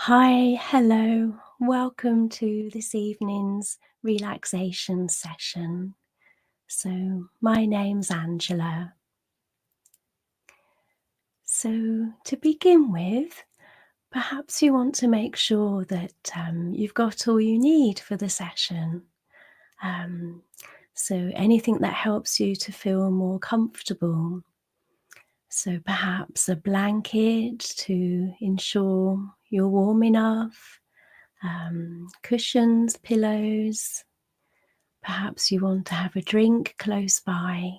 Hi, hello. Welcome to this evening's relaxation session. My name's Angela. To begin with, perhaps you want to make sure that you've got all you need for the session. Um, Anything that helps you to feel more comfortable. So, perhaps a blanket to ensure you're warm enough. Cushions, pillows. Perhaps you want to have a drink close by.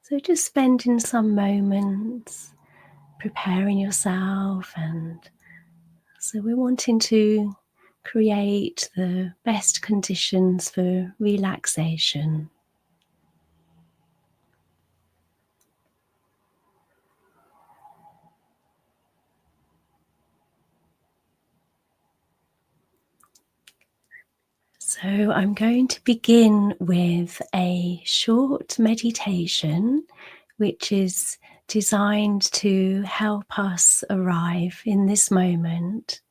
So just spending some moments preparing yourself, and so we're wanting to create the best conditions for relaxation. So I'm going to begin with a short meditation which is designed to help us arrive in this moment.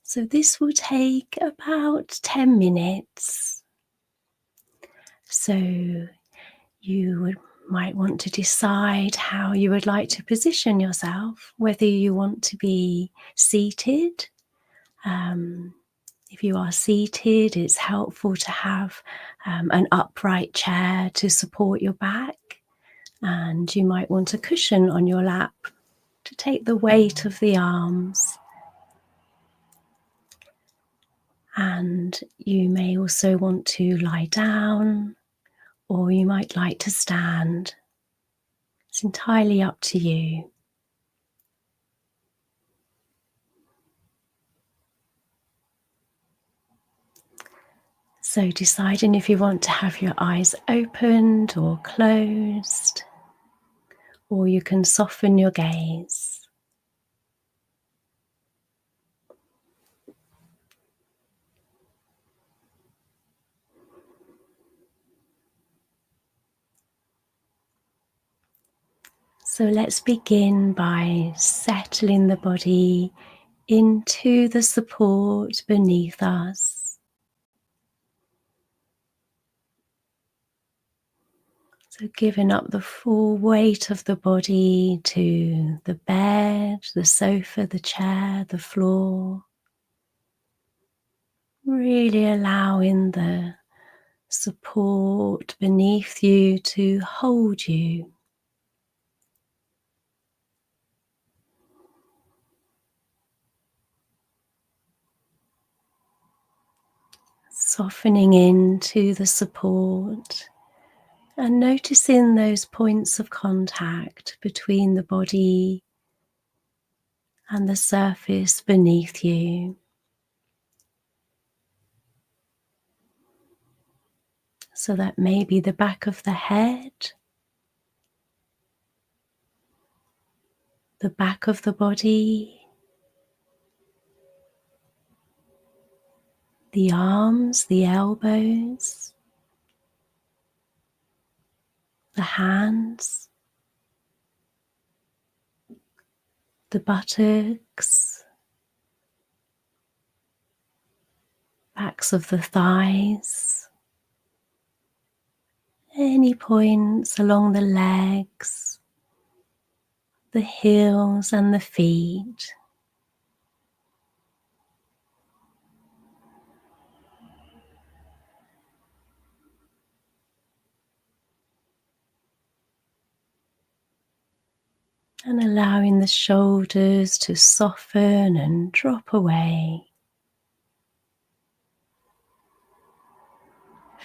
So this will take about 10 minutes. So might want to decide how you would like to position yourself, whether you want to be seated. Um, if you are seated, it's helpful to have an upright chair to support your back, and you might want a cushion on your lap to take the weight of the arms. And you may also want to lie down, or you might like to stand. It's entirely up to you. So deciding if you want to have your eyes opened or closed, or you can soften your gaze. So let's begin by settling the body into the support beneath us. So giving up the full weight of the body to the bed, the sofa, the chair, the floor. Really allowing the support beneath you to hold you. Softening into the support and noticing those points of contact between the body and the surface beneath you. So that may be the back of the head, the back of the body, the arms, the elbows, the hands, the buttocks, backs of the thighs, any points along the legs, the heels and the feet. And allowing the shoulders to soften and drop away.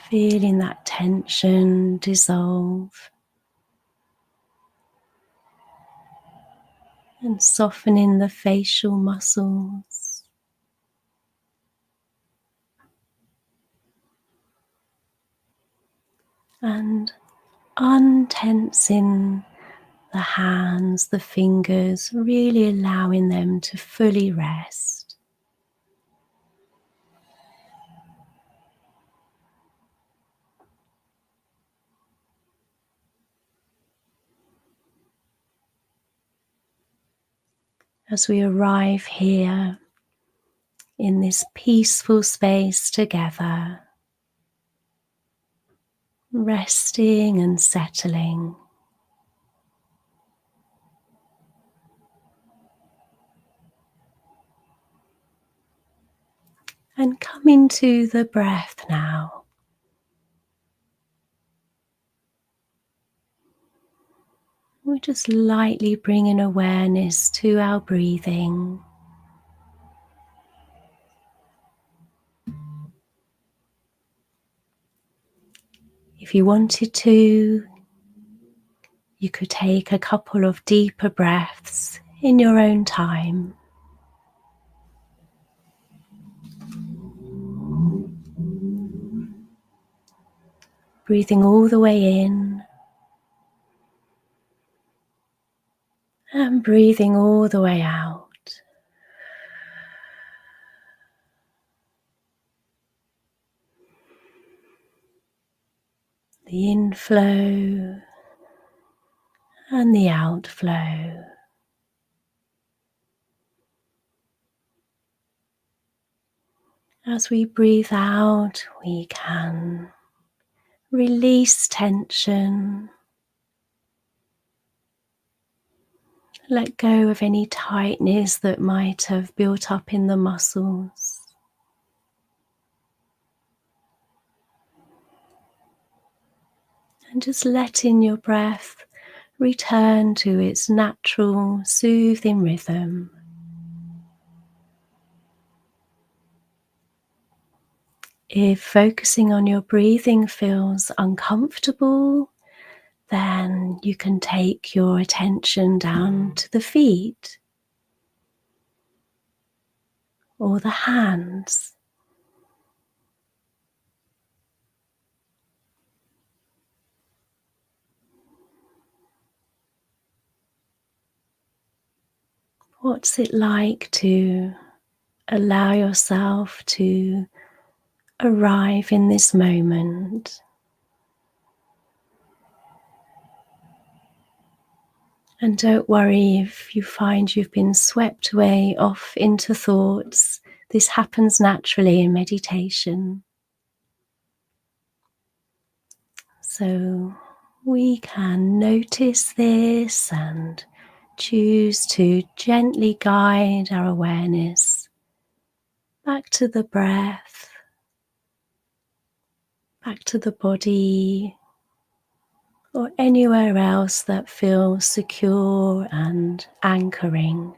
Feeling that tension dissolve. And softening the facial muscles. And untensing the hands, the fingers, really allowing them to fully rest. as we arrive here in this peaceful space together, resting and settling. And come into the breath now. We're just lightly bringing awareness to our breathing. If you wanted to, you could take a couple of deeper breaths in your own time. Breathing all the way in and breathing all the way out. The inflow and the outflow. As we breathe out, we can release tension, let go of any tightness that might have built up in the muscles. And just letting your breath return to its natural, soothing rhythm. If focusing on your breathing feels uncomfortable, then you can take your attention down to the feet or the hands. What's it like to allow yourself to arrive in this moment? And don't worry if you find you've been swept away off into thoughts. This happens naturally in meditation. So we can notice this and choose to gently guide our awareness back to the breath, back to the body, or anywhere else that feels secure and anchoring.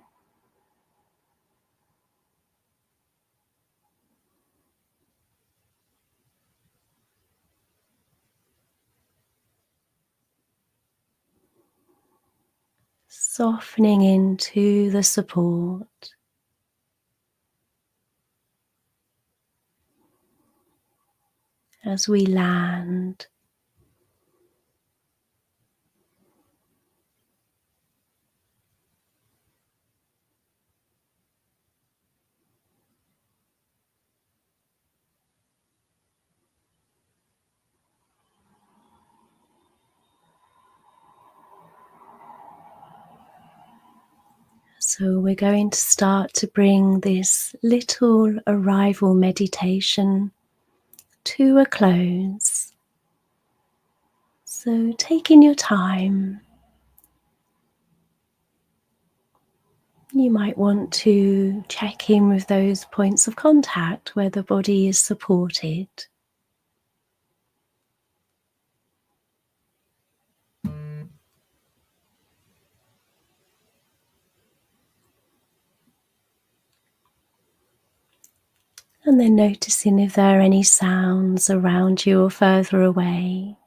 Softening into the support. As we land, so we're going to start to bring this little arrival meditation to a close. So taking your time, you might want to check in with those points of contact where the body is supported. And then noticing if there are any sounds around you or further away.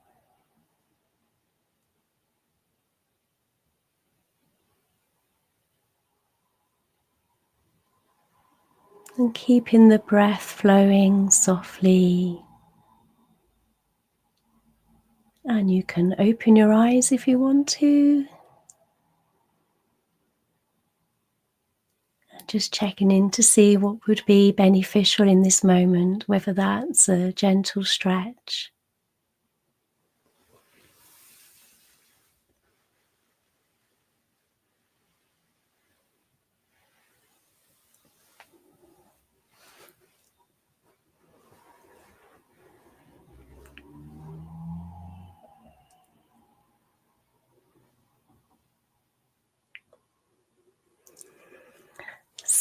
And keeping the breath flowing softly. And you can open your eyes if you want to. Just checking in to see what would be beneficial in this moment, whether that's a gentle stretch.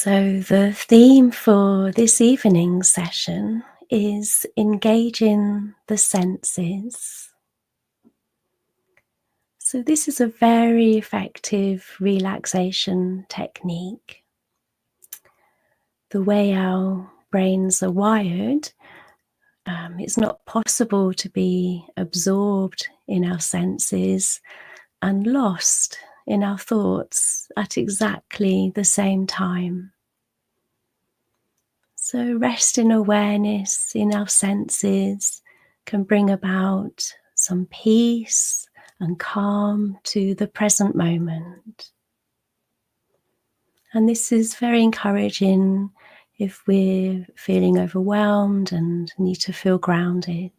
So, the theme for this evening's session is engaging the senses. So, this is a very effective relaxation technique. The way our brains are wired, it's not possible to be absorbed in our senses and lost in our thoughts at exactly the same time. So, resting awareness in our senses can bring about some peace and calm to the present moment. And this is very encouraging if we're feeling overwhelmed and need to feel grounded.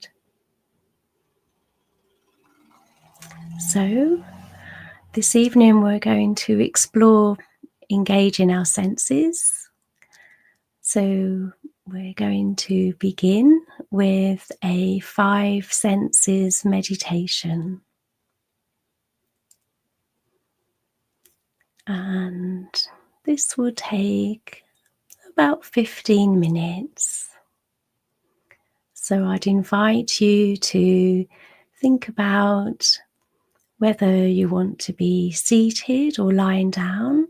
So, this evening we're going to explore engaging our senses. So, we're going to begin with a 5 senses meditation. And this will take about 15 minutes. So I'd invite you to think about whether you want to be seated or lying down.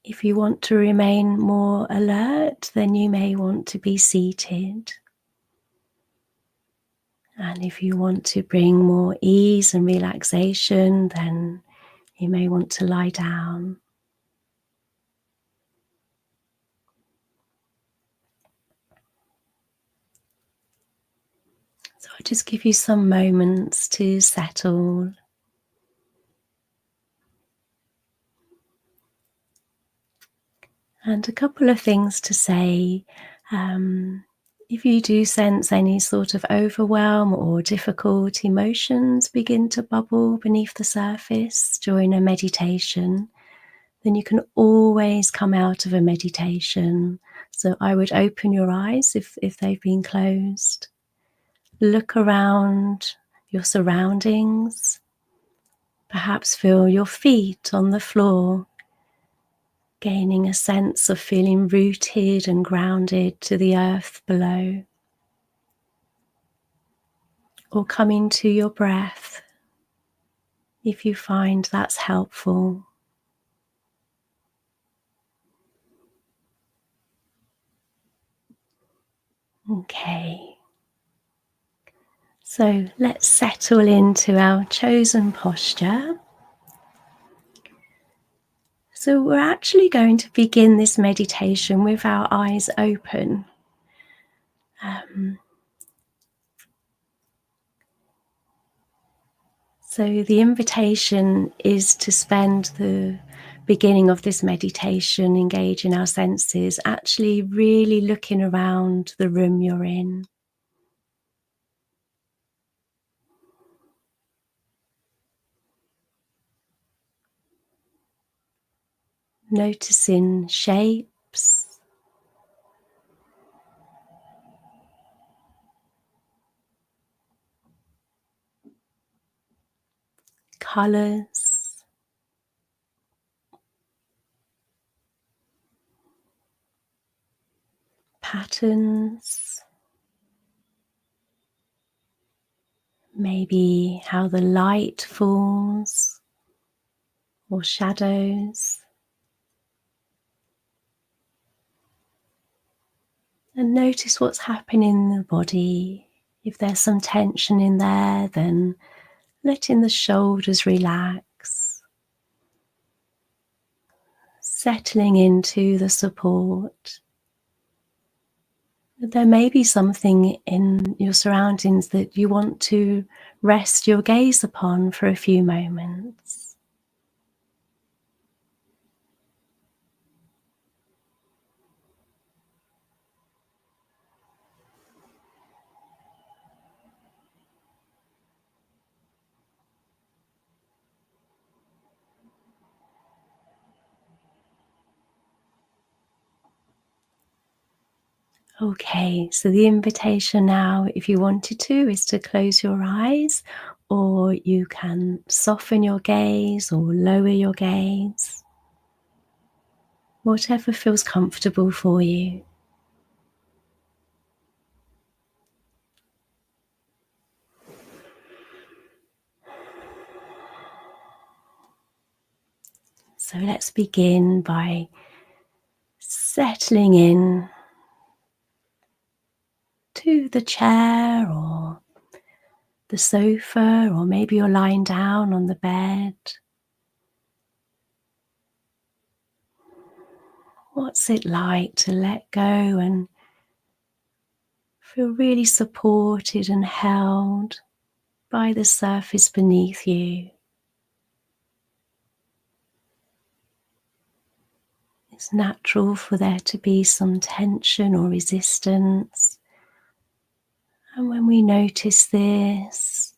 If you want to remain more alert, then you may want to be seated. And if you want to bring more ease and relaxation, then you may want to lie down. So I'll just give you some moments to settle. And a couple of things to say. If you do sense any sort of overwhelm or difficult emotions begin to bubble beneath the surface during a meditation, then you can always come out of a meditation. So I would open your eyes if they've been closed. Look around your surroundings. Perhaps feel your feet on the floor, gaining a sense of feeling rooted and grounded to the earth below. Or coming to your breath, if you find that's helpful. Okay. So let's settle into our chosen posture. So we're actually going to begin this meditation with our eyes open. So the invitation is to spend the beginning of this meditation engaging our senses, actually really looking around the room you're in. Noticing shapes, colours, patterns, maybe how the light falls or shadows. And notice what's happening in the body. If there's some tension in there, then letting the shoulders relax, settling into the support. There may be something in your surroundings that you want to rest your gaze upon for a few moments. Okay, so the invitation now, if you wanted to, is to close your eyes, or you can soften your gaze or lower your gaze. whatever feels comfortable for you. So let's begin by settling in to the chair or the sofa, or maybe you're lying down on the bed. What's it like to let go and feel really supported and held by the surface beneath you? It's natural for there to be some tension or resistance. And when we notice this,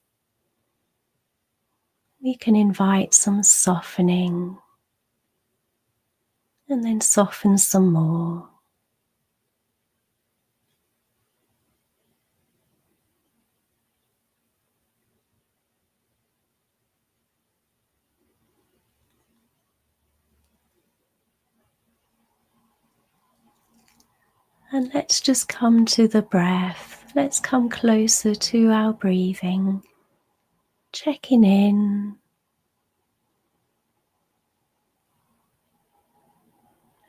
we can invite some softening and then soften some more. And let's just come to the breath. Let's come closer to our breathing, checking in.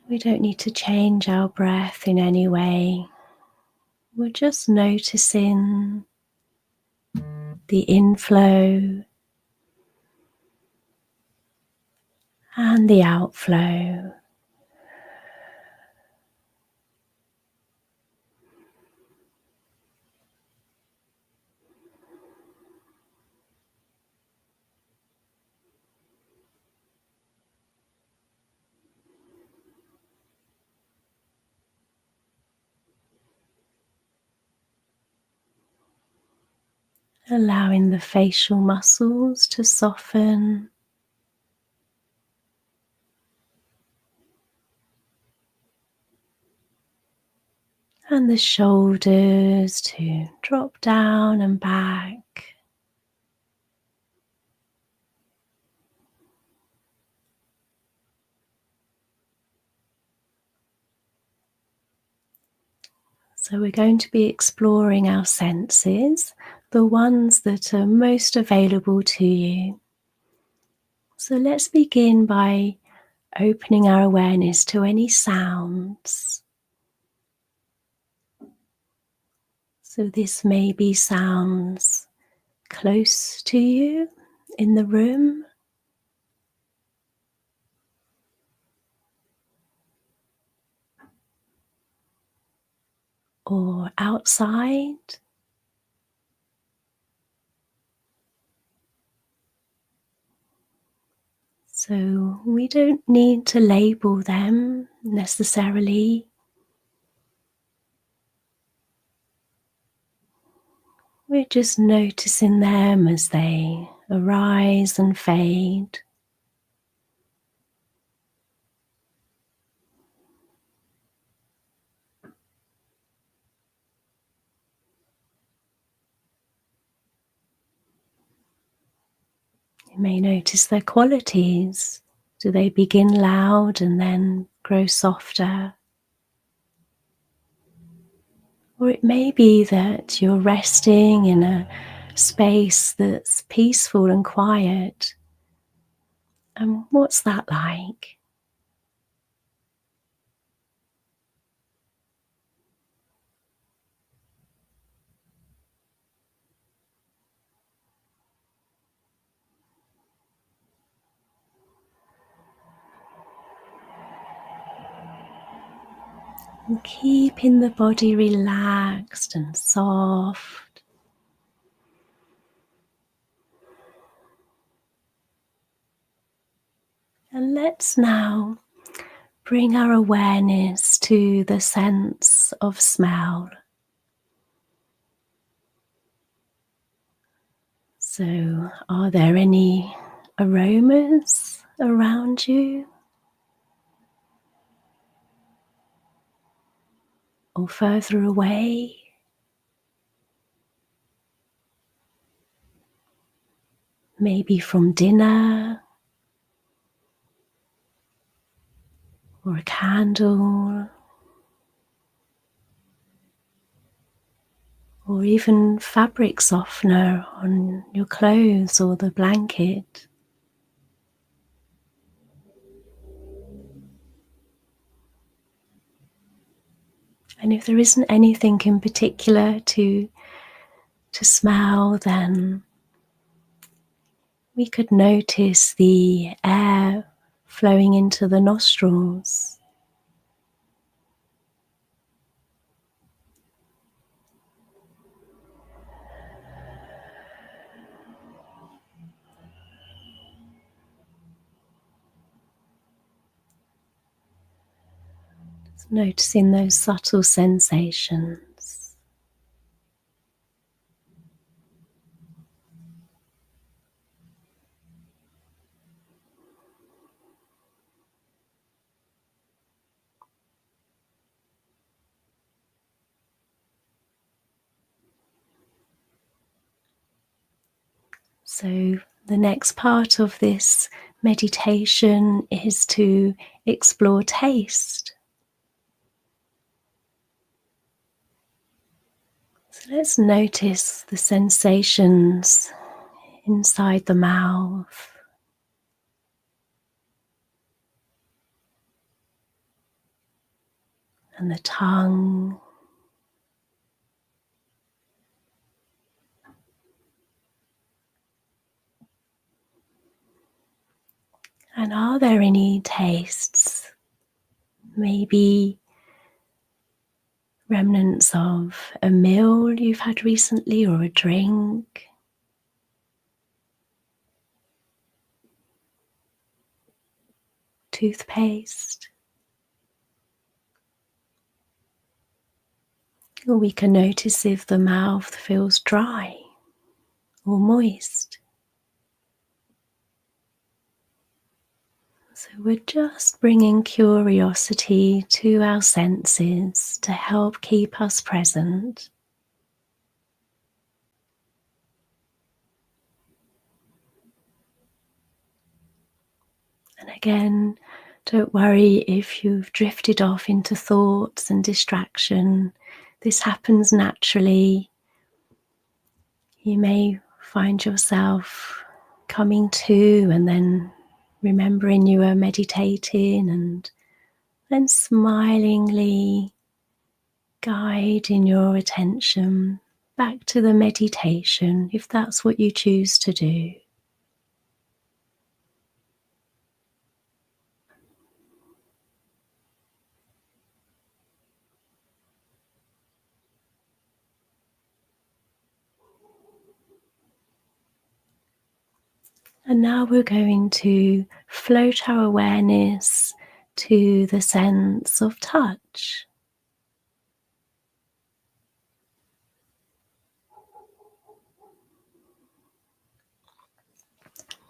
We don't need to change our breath in any way. We're just noticing the inflow and the outflow. Allowing the facial muscles to soften, and the shoulders to drop down and back. So we're going to be exploring our senses, the ones that are most available to you. So let's begin by opening our awareness to any sounds. So this may be sounds close to you in the room, or outside. So we don't need to label them necessarily. We're just noticing them as they arise and fade. You may notice their qualities. Do they begin loud and then grow softer? Or it may be that you're resting in a space that's peaceful and quiet. And what's that like? And keeping the body relaxed and soft. And let's now bring our awareness to the sense of smell. So, are there any aromas around you? Or further away? Maybe from dinner, or a candle, or even fabric softener on your clothes or the blanket. And if there isn't anything in particular to smell, then we could notice the air flowing into the nostrils. Noticing those subtle sensations. So the next part of this meditation is to explore taste. So let's notice the sensations inside the mouth, and the tongue, and are there any tastes, maybe remnants of a meal you've had recently or a drink, toothpaste? Or we can notice if the mouth feels dry or moist. So we're just bringing curiosity to our senses to help keep us present. And again, don't worry if you've drifted off into thoughts and distraction. This happens naturally. You may find yourself coming to and then remembering you were meditating, and then smilingly guiding your attention back to the meditation if that's what you choose to do. And now we're going to float our awareness to the sense of touch.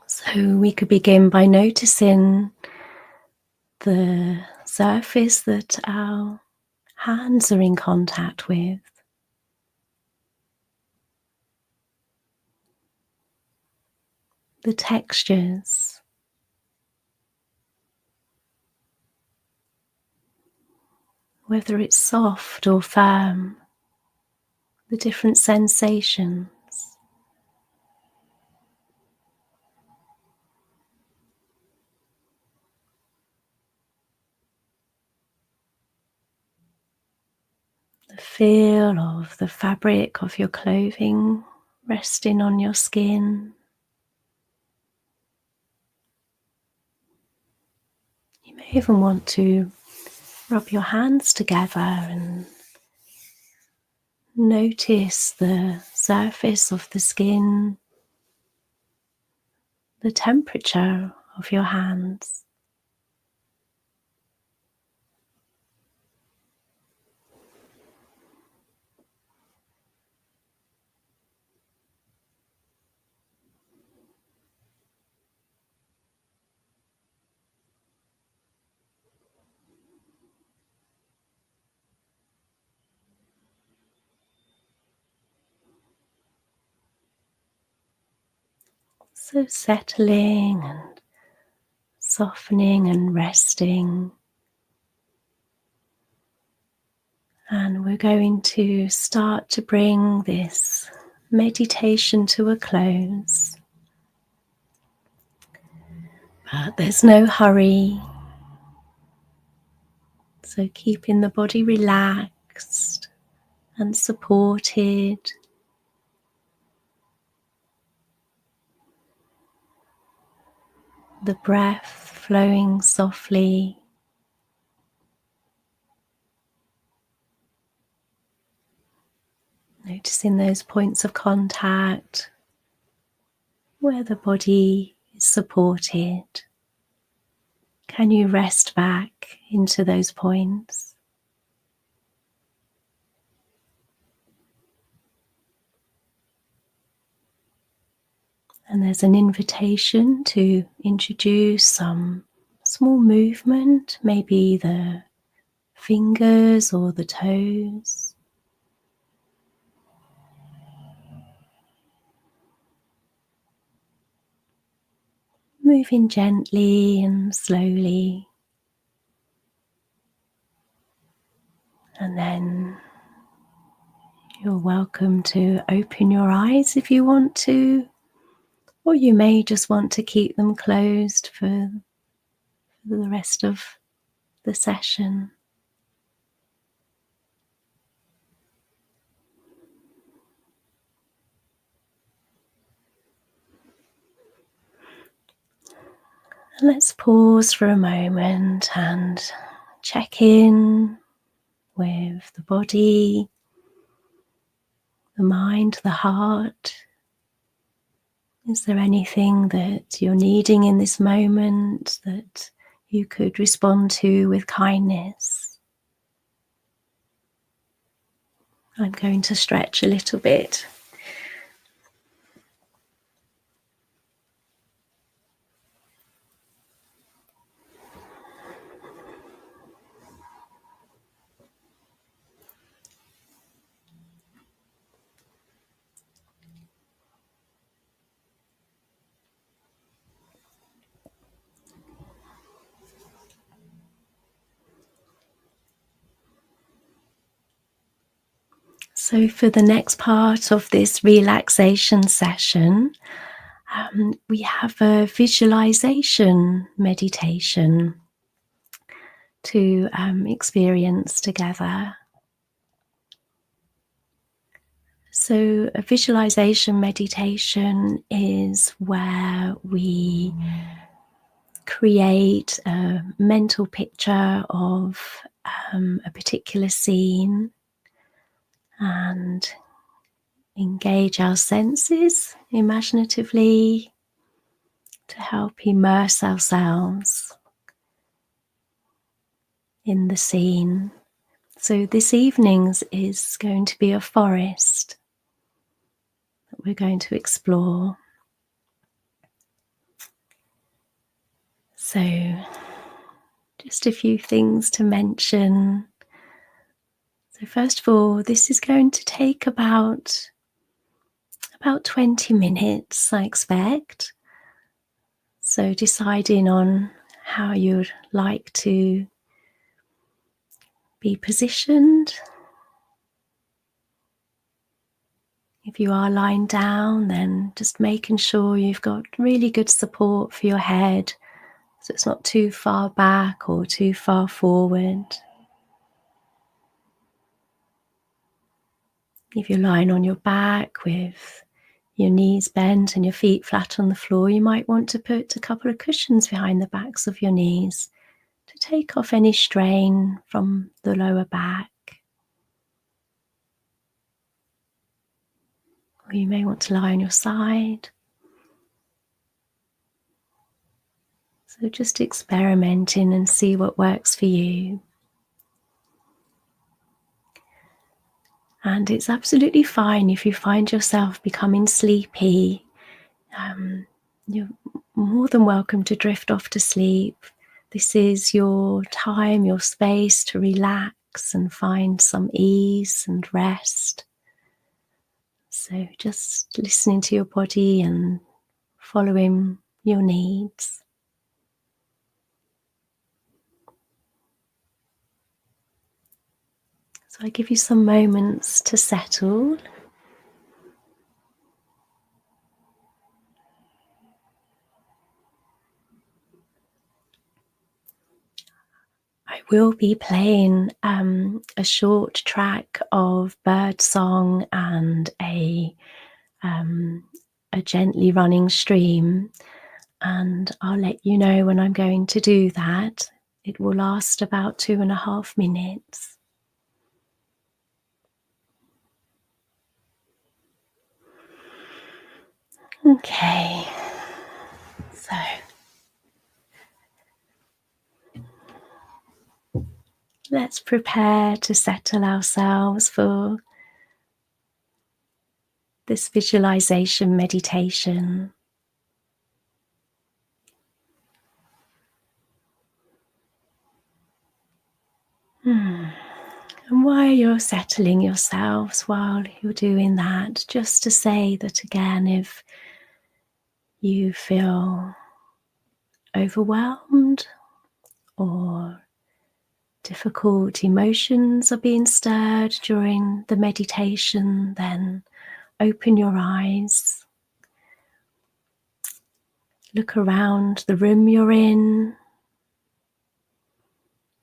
So we could begin by noticing the surface that our hands are in contact with, the textures, whether it's soft or firm, the different sensations. The feel of the fabric of your clothing resting on your skin. You may even want to rub your hands together and notice the surface of the skin, the temperature of your hands. So settling and softening and resting And we're going to start to bring this meditation to a close. But there's no hurry. So keeping the body relaxed and supported. The breath flowing softly. Noticing those points of contact where the body is supported. Can you rest back into those points? And there's an invitation to introduce some small movement, maybe the fingers or the toes. Moving gently and slowly. And then you're welcome to open your eyes if you want to, or you may just want to keep them closed for the rest of the session. Let's pause for a moment and check in with the body, the mind, the heart. Is there anything that you're needing in this moment that you could respond to with kindness? I'm going to stretch a little bit. So for the next part of this relaxation session, we have a visualization meditation to experience together. So a visualization meditation is where we create a mental picture of a particular scene and engage our senses imaginatively to help immerse ourselves in the scene. So this evening's is going to be a forest that we're going to explore. So just a few things to mention. So first of all, this is going to take about 20 minutes, I expect. So deciding on how you'd like to be positioned. If you are lying down, then just making sure you've got really good support for your head, so it's not too far back or too far forward. If you're lying on your back with your knees bent and your feet flat on the floor, you might want to put a couple of cushions behind the backs of your knees to take off any strain from the lower back. Or you may want to lie on your side. So just experimenting and see what works for you. And it's absolutely fine if you find yourself becoming sleepy. You're more than welcome to drift off to sleep. This is your time, your space to relax and find some ease and rest. So just listening to your body and following your needs. So I give you some moments to settle. I will be playing a short track of bird song and um, a gently running stream, and I'll let you know when I'm going to do that. It will last about 2.5 minutes. Okay, so let's prepare to settle ourselves for this visualization meditation. And while you're settling yourselves, while you're doing that, just to say that again, if you feel overwhelmed or difficult emotions are being stirred during the meditation, then open your eyes, look around the room you're in,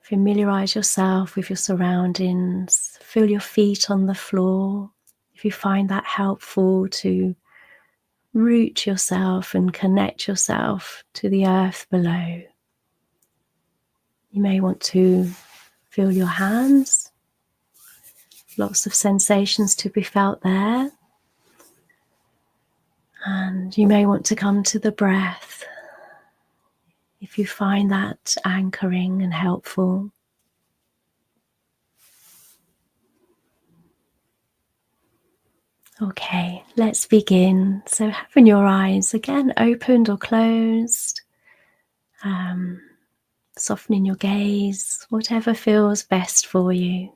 familiarize yourself with your surroundings, feel your feet on the floor. If you find that helpful, to root yourself and connect yourself to the earth below. You may want to feel your hands, lots of sensations to be felt there. And you may want to come to the breath if you find that anchoring and helpful. Okay, let's begin. So having your eyes again opened or closed, um, softening your gaze, whatever feels best for you.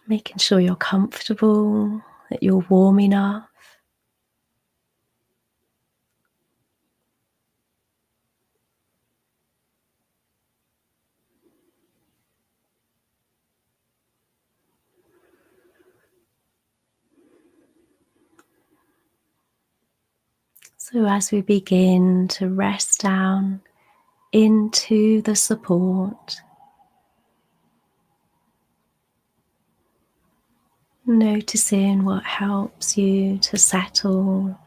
Making sure you're comfortable, that you're warm enough. So as we begin to rest down into the support, noticing what helps you to settle.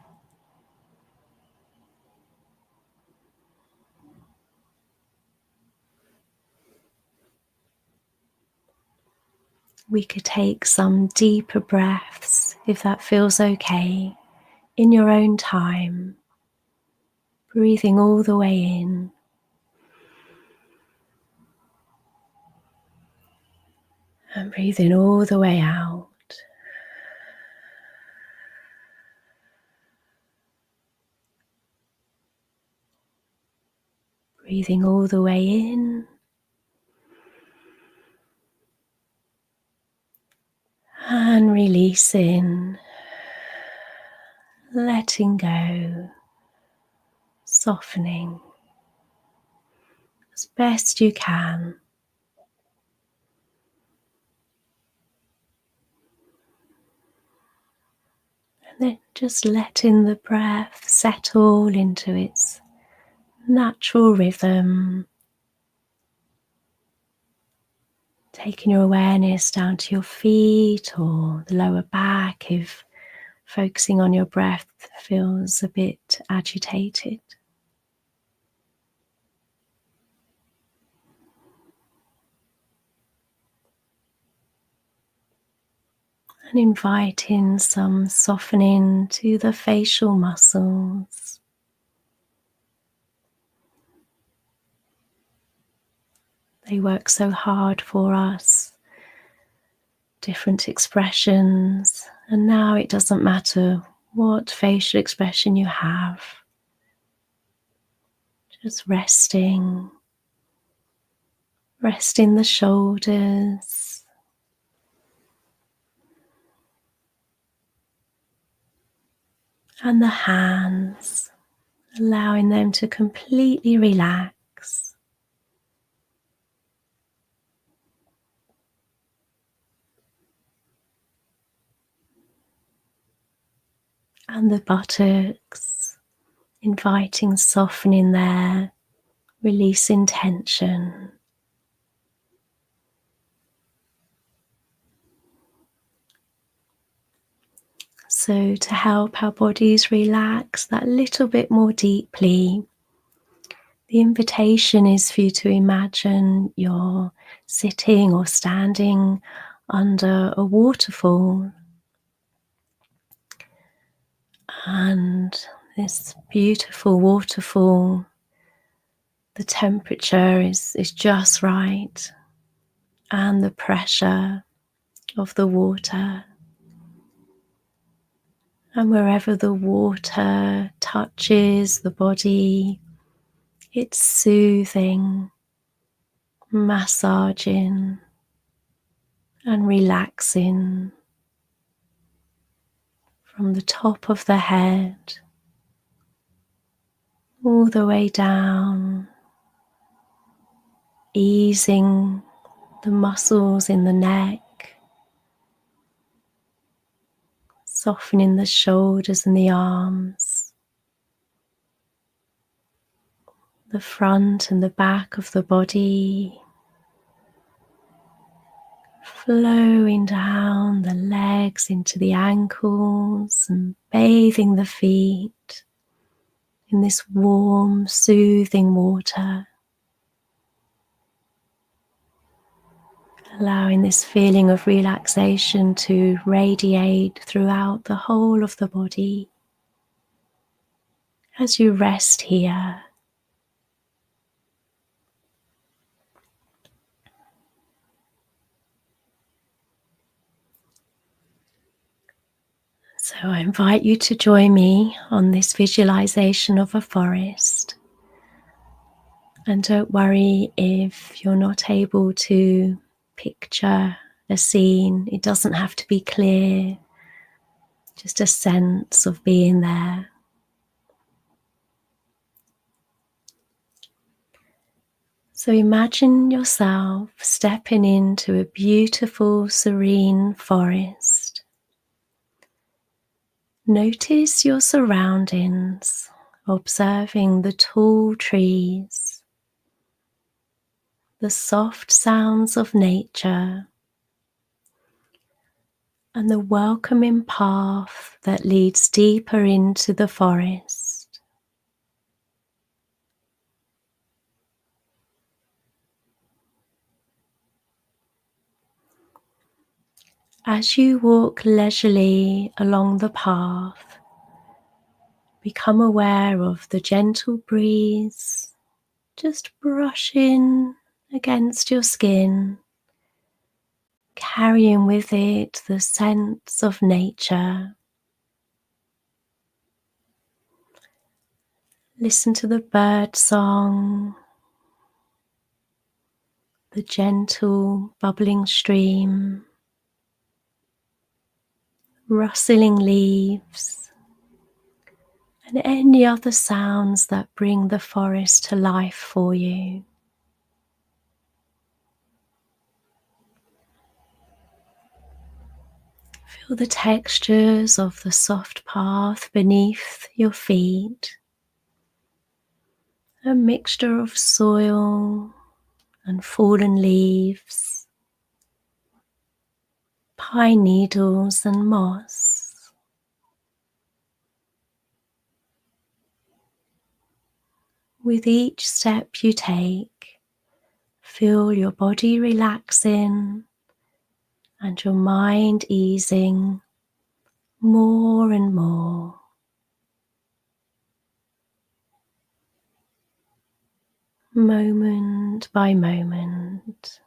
We could take some deeper breaths if that feels okay in your own time, breathing all the way in and breathing all the way out. Breathing all the way in and releasing, letting go, softening as best you can. And then just letting the breath settle into its natural rhythm. Taking your awareness down to your feet or the lower back if focusing on your breath feels a bit agitated. And inviting some softening to the facial muscles. They work so hard for us, different expressions, and now it doesn't matter what facial expression you have, just resting the shoulders, and the hands, allowing them to completely relax. And the buttocks, inviting softening there, releasing tension. So to help our bodies relax that little bit more deeply, the invitation is for you to imagine you're sitting or standing under a waterfall, and this beautiful waterfall, the temperature is just right, and the pressure of the water. And wherever the water touches the body, it's soothing, massaging, and relaxing from the top of the head all the way down, easing the muscles in the neck, softening the shoulders and the arms, the front and the back of the body, flowing down the legs into the ankles and bathing the feet in this warm, soothing water, allowing this feeling of relaxation to radiate throughout the whole of the body as you rest here. So I invite you to join me on this visualization of a forest. And don't worry if you're not able to picture a scene. It doesn't have to be clear, just a sense of being there. So imagine yourself stepping into a beautiful, serene forest. Notice your surroundings, observing the tall trees, the soft sounds of nature, and the welcoming path that leads deeper into the forest. As you walk leisurely along the path, become aware of the gentle breeze just brushing against your skin, carrying with it the sense of nature. Listen to the bird song, the gentle bubbling stream, rustling leaves, and any other sounds that bring the forest to life for you. Feel the textures of the soft path beneath your feet, a mixture of soil and fallen leaves, pine needles and moss. With each step you take, feel your body relaxing and your mind easing more and more. Moment by moment.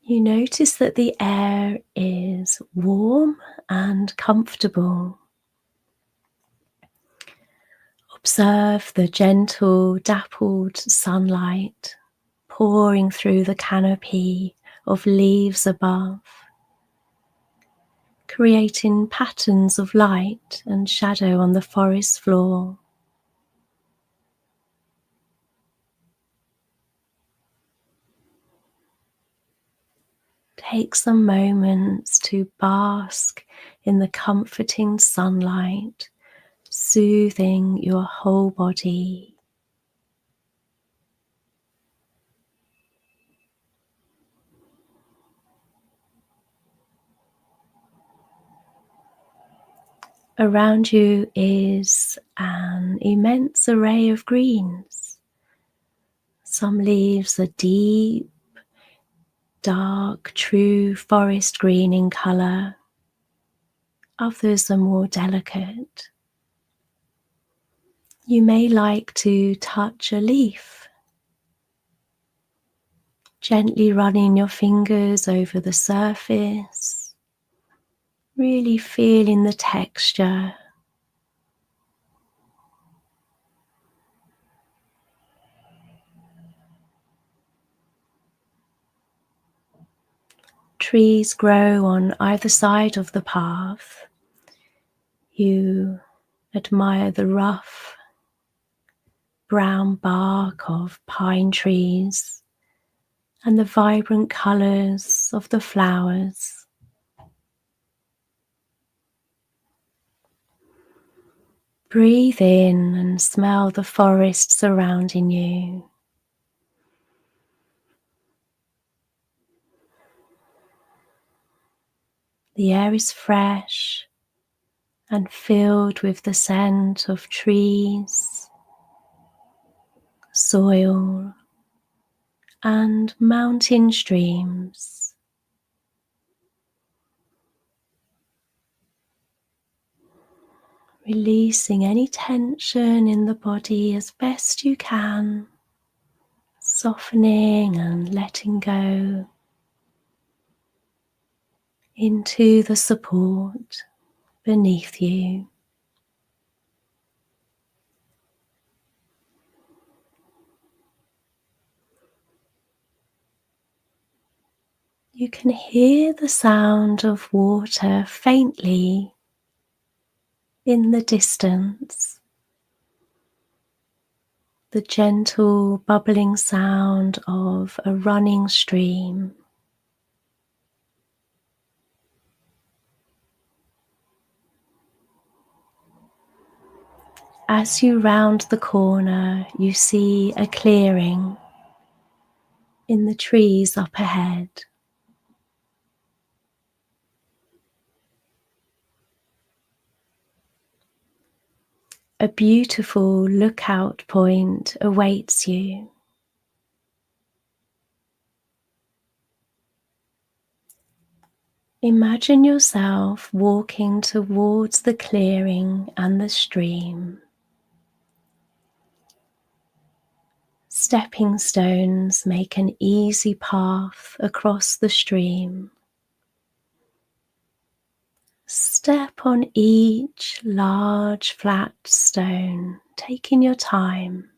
You notice that the air is warm and comfortable. Observe the gentle, dappled sunlight pouring through the canopy of leaves above, creating patterns of light and shadow on the forest floor. Take some moments to bask in the comforting sunlight, soothing your whole body. Around you is an immense array of greens. Some leaves are deep, dark, true forest green in colour. Others are more delicate. You may like to touch a leaf, gently running your fingers over the surface, really feeling the texture. Trees grow on either side of the path. You admire the rough brown bark of pine trees and the vibrant colours of the flowers. Breathe in and smell the forest surrounding you. The air is fresh and filled with the scent of trees, soil, and mountain streams. Releasing any tension in the body as best you can, softening and letting go into the support beneath you. You can hear the sound of water faintly in the distance, the gentle bubbling sound of a running stream. As you round the corner, you see a clearing in the trees up ahead. A beautiful lookout point awaits you. Imagine yourself walking towards the clearing and the stream. Stepping stones make an easy path across the stream. Step on each large flat stone, taking your time,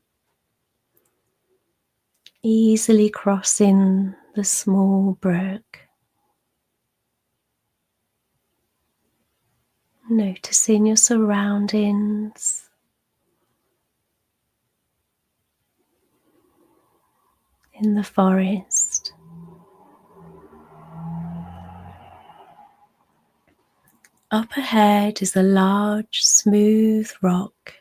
easily crossing the small brook. Noticing your surroundings. In the forest. Up ahead is a large, smooth rock,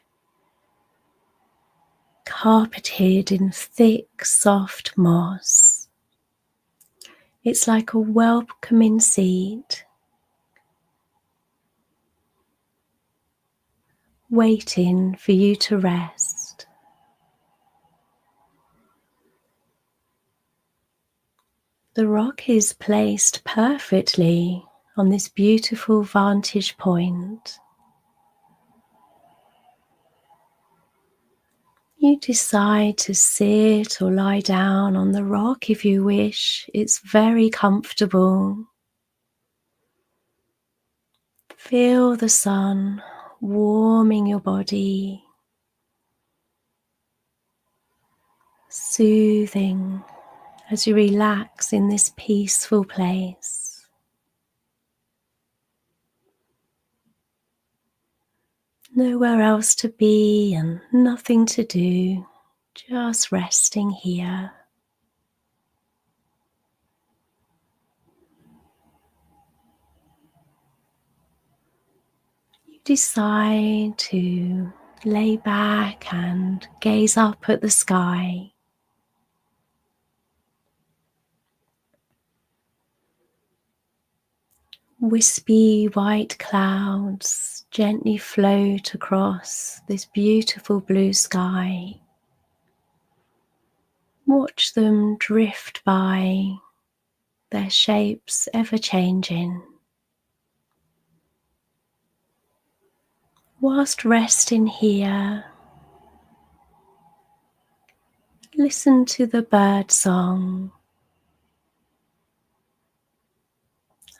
carpeted in thick, soft moss. It's like a welcoming seat, waiting for you to rest. The rock is placed perfectly on this beautiful vantage point. You decide to sit or lie down on the rock if you wish. It's very comfortable. Feel the sun warming your body, soothing as you relax in this peaceful place. Nowhere else to be and nothing to do, just resting here. You decide to lay back and gaze up at the sky. Wispy white clouds gently float across this beautiful blue sky. Watch them drift by, their shapes ever changing. Whilst resting here, listen to the bird song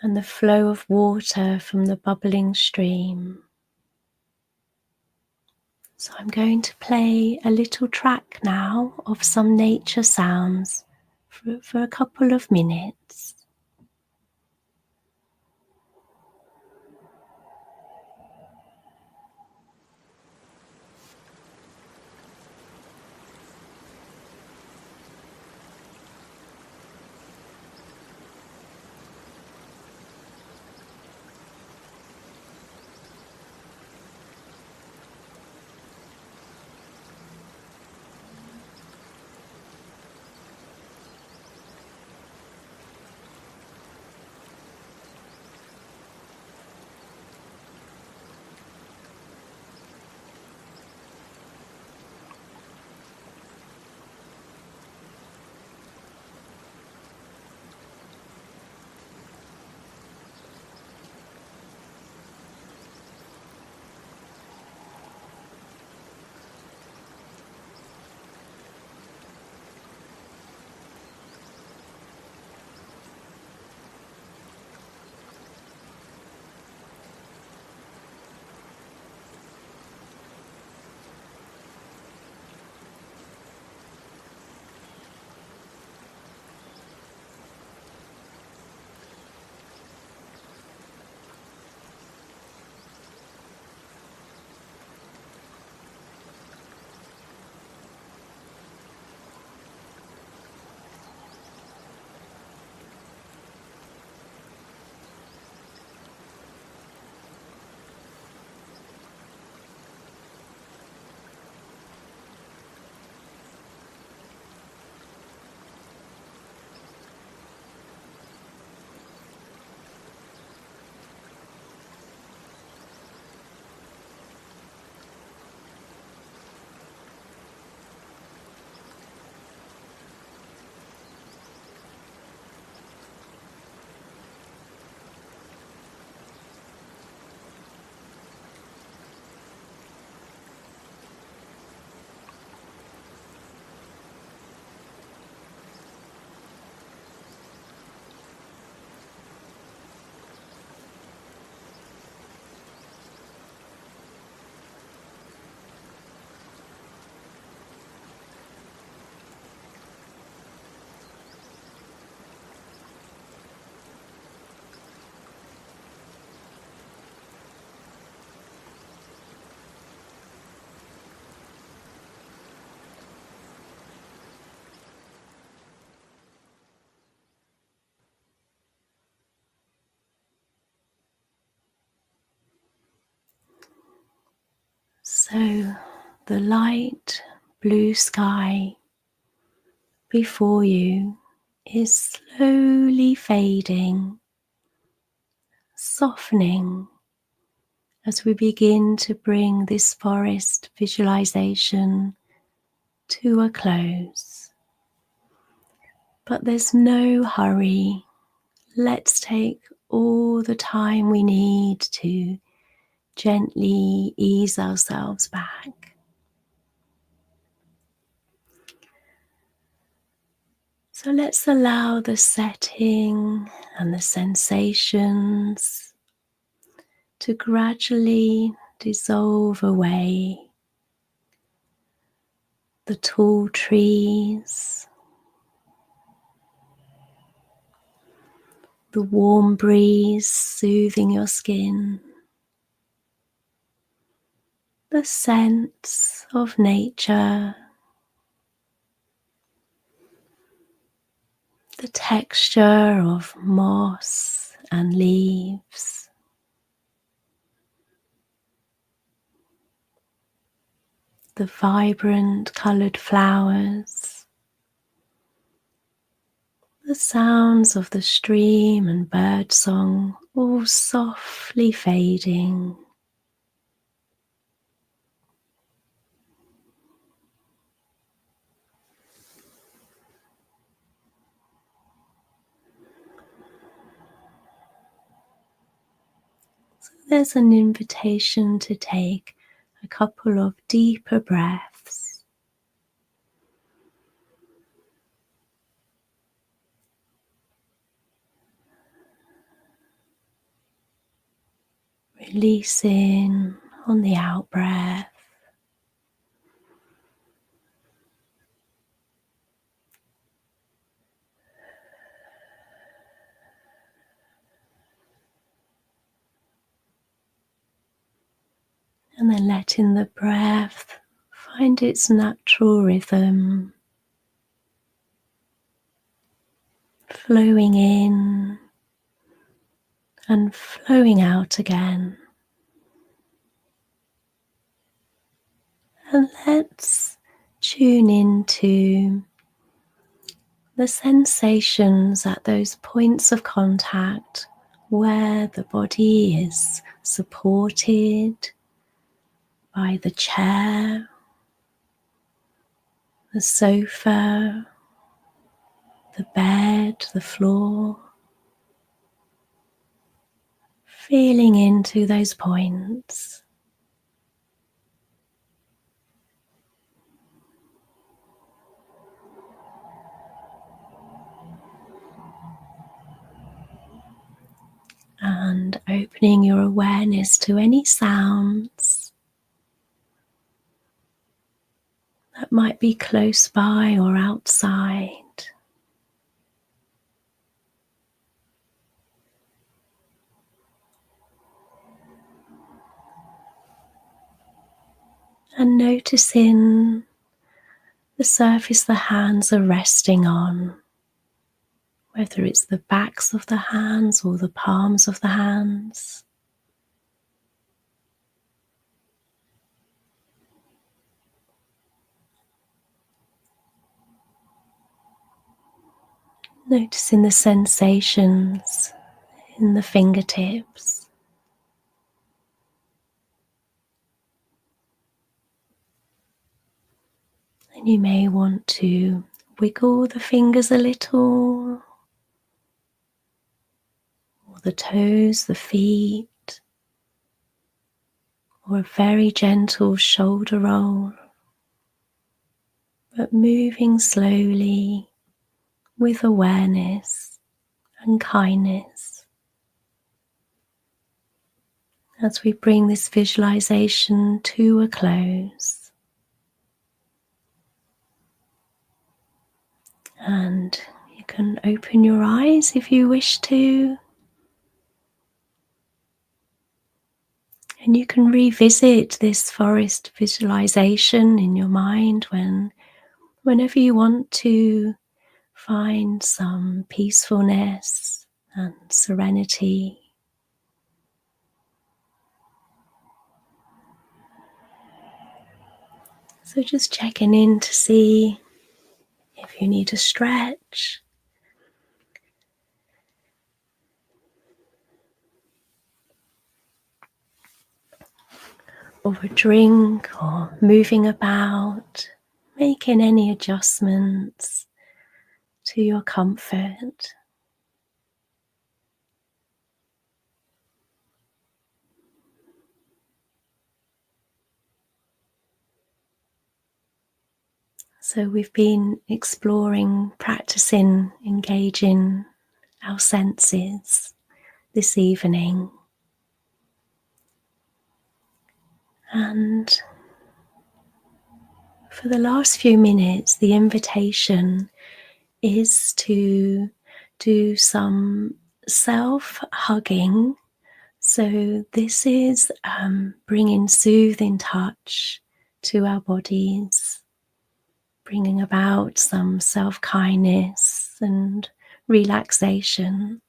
and the flow of water from the bubbling stream. So I'm going to play a little track now of some nature sounds for a couple of minutes. So the light blue sky before you is slowly fading, softening as we begin to bring this forest visualization to a close. But there's no hurry. Let's take all the time we need to gently ease ourselves back. So let's allow the setting and the sensations to gradually dissolve away. The tall trees, the warm breeze soothing your skin, the sense of nature, the texture of moss and leaves, the vibrant coloured flowers, the sounds of the stream and bird song all softly fading. So there's an invitation to take a couple of deeper breaths. Releasing on the out breath. And then letting the breath find its natural rhythm, flowing in and flowing out again. And let's tune into the sensations at those points of contact where the body is supported by the chair, the sofa, the bed, the floor. Feeling into those points. And opening your awareness to any sounds that might be close by or outside. And noticing the surface the hands are resting on, whether it's the backs of the hands or the palms of the hands. Noticing the sensations in the fingertips. And you may want to wiggle the fingers a little, or the toes, the feet, or a very gentle shoulder roll, but moving slowly with awareness and kindness. As we bring this visualization to a close, and you can open your eyes if you wish to, and you can revisit this forest visualization in your mind whenever you want to find some peacefulness and serenity. So just checking in to see if you need a stretch, or a drink, or moving about, making any adjustments to your comfort. So we've been exploring, practicing, engaging our senses this evening. And for the last few minutes, the invitation is to do some self-hugging So, this is bringing soothing touch to our bodies, bringing about some self kindness and relaxation.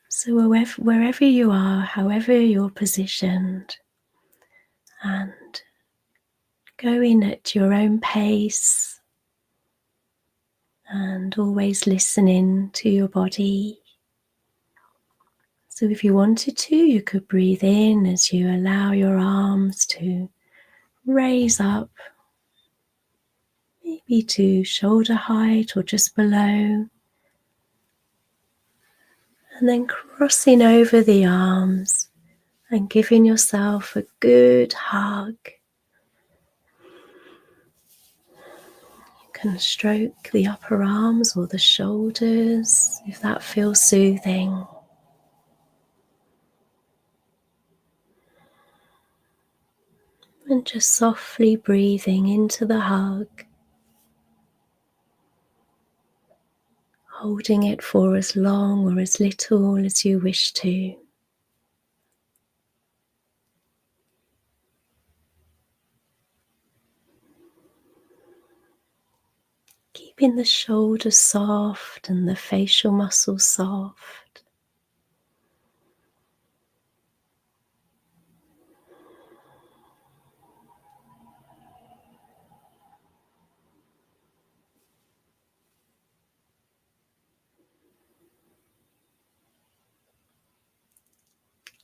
So, wherever you are, however you're positioned, and going at your own pace, and always listening to your body. So, if you wanted to, you could breathe in as you allow your arms to raise up, maybe to shoulder height or just below, and then crossing over the arms and giving yourself a good hug. You can stroke the upper arms or the shoulders if that feels soothing. And just softly breathing into the hug, holding it for as long or as little as you wish to. Keeping the shoulders soft and the facial muscles soft.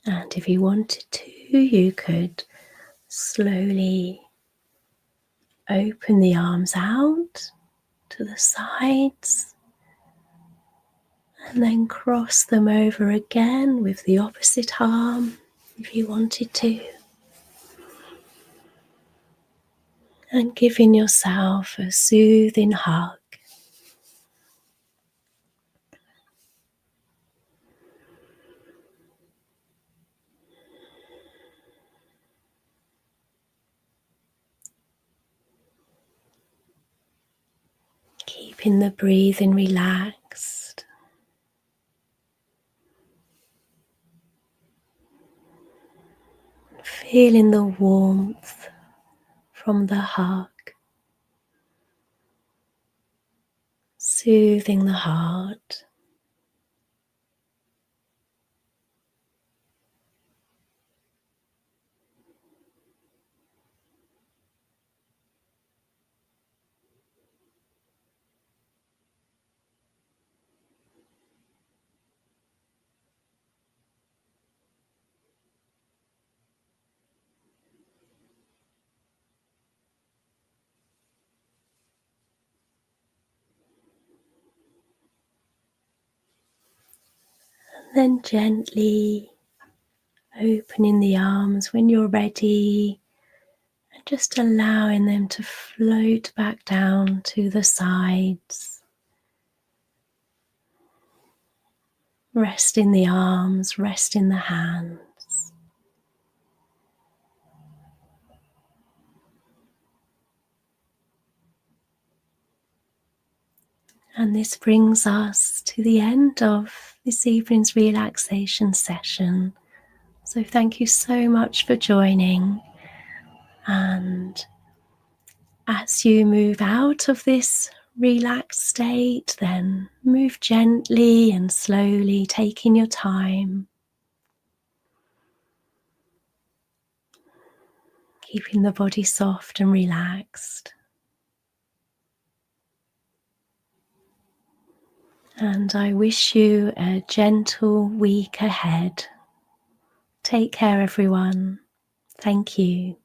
And if you wanted to, you could slowly open the arms out to the sides and then cross them over again with the opposite arm if you wanted to. And giving yourself a soothing hug. Keeping the breathing relaxed. Feeling the warmth from the hug. Soothing the heart. Then gently opening the arms when you're ready and just allowing them to float back down to the sides. Rest in the arms, rest in the hands. And this brings us to the end of this evening's relaxation session. So thank you so much for joining. And as you move out of this relaxed state, then move gently and slowly, taking your time, keeping the body soft and relaxed. And I wish you a gentle week ahead. Take care, everyone. Thank you.